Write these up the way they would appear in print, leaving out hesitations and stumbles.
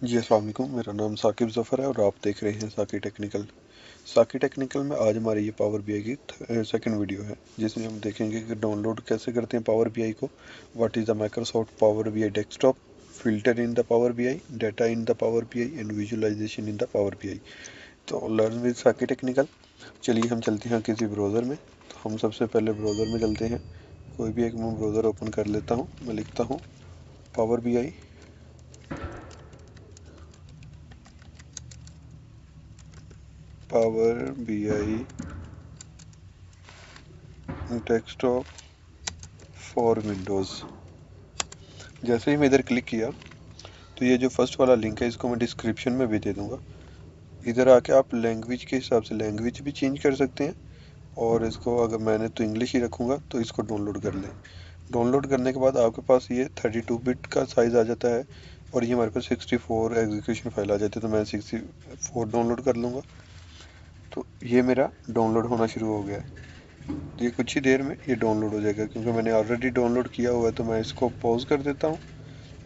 जी अस्सलाम वालेकुम, मेरा नाम साकिब ज़फ़र है और आप देख रहे हैं साकी टेक्निकल। साकी टेक्निकल में आज हमारी ये पावर बीआई की सेकंड वीडियो है, जिसमें हम देखेंगे कि डाउनलोड कैसे करते हैं पावर बीआई को, what is the Microsoft power BI desktop, filter in the power BI, data in the power BI and visualization in the power BI. तो लर्न विद साकी टेक्निकल। चलिए हम चलते हैं किसी ब्राउज़र में। तो हम सबसे पहले ब्राउज़र में चलते हैं। कोई भी एक मैं ब्राउज़र ओपन कर लेता हूँ। मैं लिखता हूँ power BI, power BI desktop for Windows. जैसे ही मैं इधर क्लिक किया तो ये जो फर्स्ट वाला लिंक है इसको मैं डिस्क्रिप्शन में भी दे दूंगा। इधर आके आप लैंग्वेज के हिसाब से लैंग्वेज भी चेंज कर सकते हैं, और इसको अगर मैंने तो इंग्लिश ही रखूँगा तो इसको डाउनलोड कर लें। डाउनलोड करने के बाद आपके पास ये 32 बिट का साइज़ आ जाता है, और ये हमारे पास 64 एग्जीक्यूशन फाइल आ जाती है, तो मैं 64 डाउनलोड कर लूँगा। तो ये मेरा डाउनलोड होना शुरू हो गया है। तो ये कुछ ही देर में ये डाउनलोड हो जाएगा, क्योंकि मैंने ऑलरेडी डाउनलोड किया हुआ है। तो मैं इसको पॉज कर देता हूँ।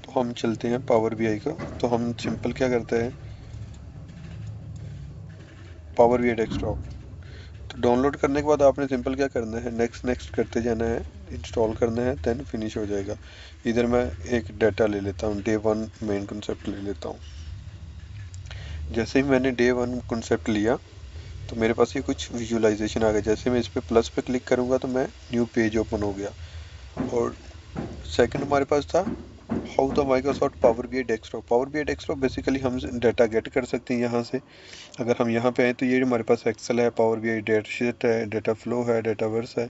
तो हम चलते हैं पावर बीआई का। तो हम सिंपल क्या करते हैं, पावर बीआई डेस्कटॉप। तो डाउनलोड करने के बाद आपने सिंपल क्या करना है, नेक्स्ट नेक्स्ट करते जाना है, इंस्टॉल करना है, देन फिनिश हो जाएगा। इधर मैं एक डाटा ले लेता हूँ, डे वन मेन कॉन्सेप्ट ले लेता हूँ। जैसे ही मैंने डे वन कॉन्सेप्ट लिया तो मेरे पास ये कुछ विजुअलाइजेशन आ गया। जैसे मैं इस पर प्लस पे क्लिक करूँगा तो मैं न्यू पेज ओपन हो गया। और सेकंड हमारे पास था how the Microsoft power BI desktop. Power BI desktop basically हम डाटा गेट कर सकते हैं यहाँ से। अगर हम यहाँ पे आए तो ये हमारे पास एक्सेल है, पावर बीआई डेटा शीट है, डाटा फ्लो है, डाटा वर्स है।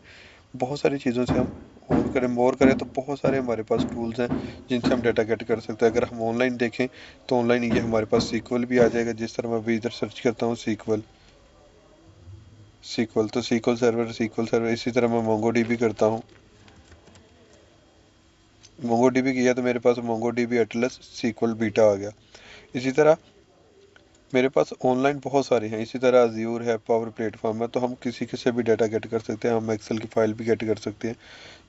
बहुत सारी चीज़ों से हम और करें तो बहुत सारे हमारे पास टूल्स हैं जिनसे हम डाटा गेट कर सकते हैं। अगर हम ऑनलाइन देखें तो ऑनलाइन ये हमारे पास सीक्वल भी आ जाएगा। जिस तरह मैं अभी इधर सर्च करता हूँ सीक्वल, तो सीक्वल सर्वर। इसी तरह मैं मोंगो डीबी करता हूँ। मोंगो डीबी किया तो मेरे पास Mongo DB Atlas SQL beta आ गया। इसी तरह मेरे पास ऑनलाइन बहुत सारे हैं। इसी तरह अज्यूर है, पावर प्लेटफॉर्म है, तो हम किसी के से भी डाटा गेट कर सकते हैं। हम एक्सेल की फाइल भी गेट कर सकते हैं।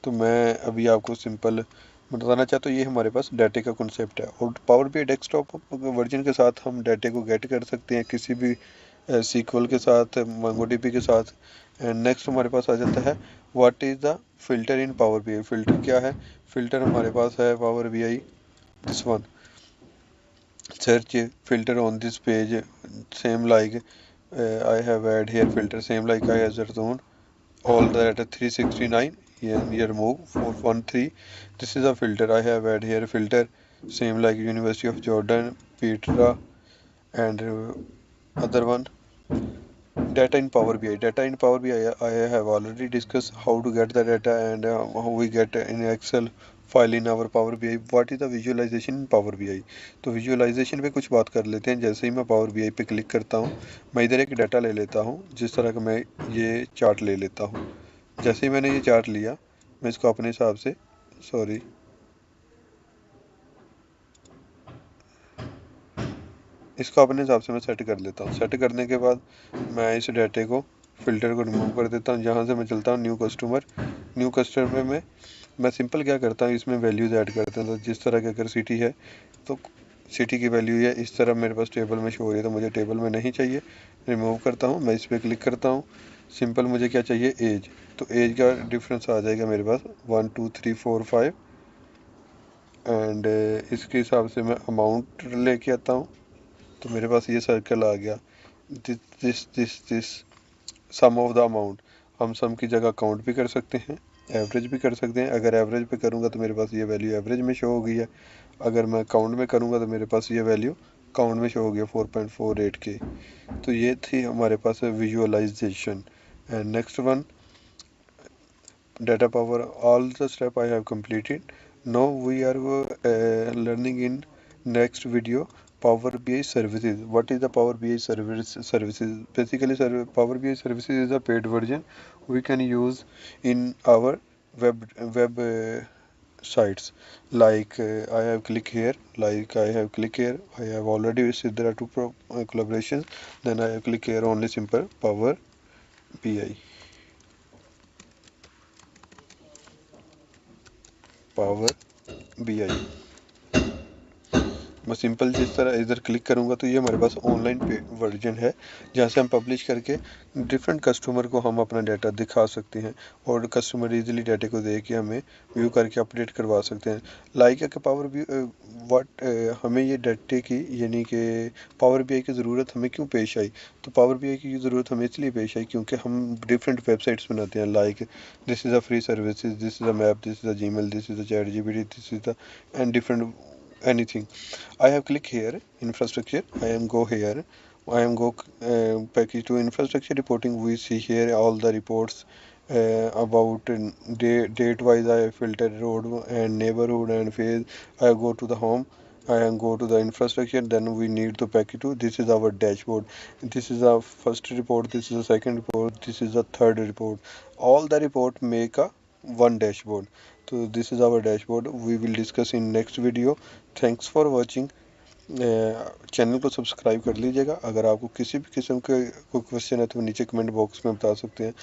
तो मैं अभी आपको सिंपल बताना चाहता हूँ, ये हमारे पास डाटे का कॉन्सेप्ट है। और पावर बीआई डेस्कटॉप वर्जन के साथ हम डाटे को गेट कर सकते हैं, किसी भी सीक्वल के साथ, मोंगोडीबी के साथ। एंड नेक्स्ट हमारे पास आ जाता है what is the filter in power BI. Filter क्या है, फिल्टर हमारे पास है power BI this one, search filter on this page, same like I have add here filter, same like I have zone all the data 369 here move 413. This is a filter I have add here filter, same like University of Jordan, Petra, and other one. Data in Power BI. Data in Power BI, I have already discussed how to get the data, and how we get in Excel file in our power B I. What is the visualization in power B I. तो visualization पे कुछ बात कर लेते हैं। जैसे ही मैं power B आई पे क्लिक करता हूँ, मैं इधर एक डाटा ले लेता हूँ। जिस तरह का मैं ये चार्ट ले लेता हूँ। जैसे ही मैंने ये चार्ट लिया, मैं इसको अपने हिसाब से, सॉरी, इसको अपने हिसाब से मैं सेट कर लेता हूँ। सेट करने के बाद मैं इस डाटे को, फिल्टर को रिमूव कर देता हूँ। जहाँ से मैं चलता हूँ न्यू कस्टमर। न्यू कस्टमर में मैं सिंपल क्या करता हूँ, इसमें वैल्यूज़ ऐड करता हूँ। तो जिस तरह की अगर सिटी है तो सिटी की वैल्यू है इस तरह मेरे पास टेबल में शो हो रही है, तो मुझे टेबल में नहीं चाहिए, रिमूव करता हूँ। मैं इस पर क्लिक करता हूँ। सिंपल मुझे क्या चाहिए, एज। तो एज का डिफरेंस आ जाएगा मेरे पास 1 2 3 4 5। एंड इसके हिसाब से मैं अमाउंट लेके आता हूँ। तो मेरे पास ये सर्कल आ गया, this this this this sum of the amount. हम सम की जगह काउंट भी कर सकते हैं, एवरेज भी कर सकते हैं। अगर एवरेज पे करूँगा तो मेरे पास ये वैल्यू एवरेज में शो हो गई है। अगर मैं काउंट में करूँगा तो मेरे पास ये वैल्यू काउंट में शो हो गया 4.48 के। तो ये थी हमारे पास visualisation. And next one, data power. All the step I have completed. Now we are learning in next video Power BI services. What is the Power BI services? Basically, Power BI services is a paid version we can use in our web sites. Like I have click here, I have already visited. There are two collaborations. Then I have click here, only simple Power BI. Power BI. मैं simple जिस तरह इधर click करूँगा तो ये हमारे पास online version है, जहाँ से हम पब्लिश करके डिफरेंट कस्टमर को हम अपना डाटा दिखा सकते हैं और कस्टमर इजीली डाटे को देख के हमें व्यू करके अपडेट करवा सकते हैं। लाइका के पावर भी हमें ये डाटे की यानी कि पावर बीआई की ज़रूरत हमें क्यों पेश आई, तो पावर बीआई की ज़रूरत हमें इसलिए पेश आई क्योंकि हम डिफरेंट वेबसाइट्स बनाते हैं, like this is a free services, this is a map, this is a Gmail, this is a chat GPT, this is the end different anything. I have click here infrastructure. I am go here. I am go package to infrastructure reporting. We see here all the reports about date wise. I filter road and neighborhood and phase. I go to the home. I am go to the infrastructure. Then we need to package to. This is our dashboard. This is our first report. This is the second report. This is the third report. All the report make a one dashboard. So this is our dashboard. We will discuss in next video. Thanks for watching. Channel को subscribe कर लीजिएगा। अगर आपको किसी भी किस्म के कोई क्वेश्चन है तो नीचे कमेंट बॉक्स में बता सकते हैं।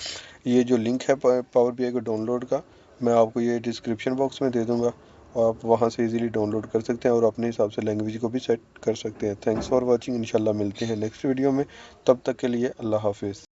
ये जो लिंक है पावर बीआई को डाउनलोड का, मैं आपको ये डिस्क्रिप्शन बॉक्स में दे दूंगा और आप वहां से इजीली डाउनलोड कर सकते हैं और अपने हिसाब से लैंग्वेज को भी सेट कर सकते हैं। Thanks for watching. इंशाल्लाह मिलते हैं नेक्स्ट वीडियो में, तब तक के लिए अल्लाह हाफिज़।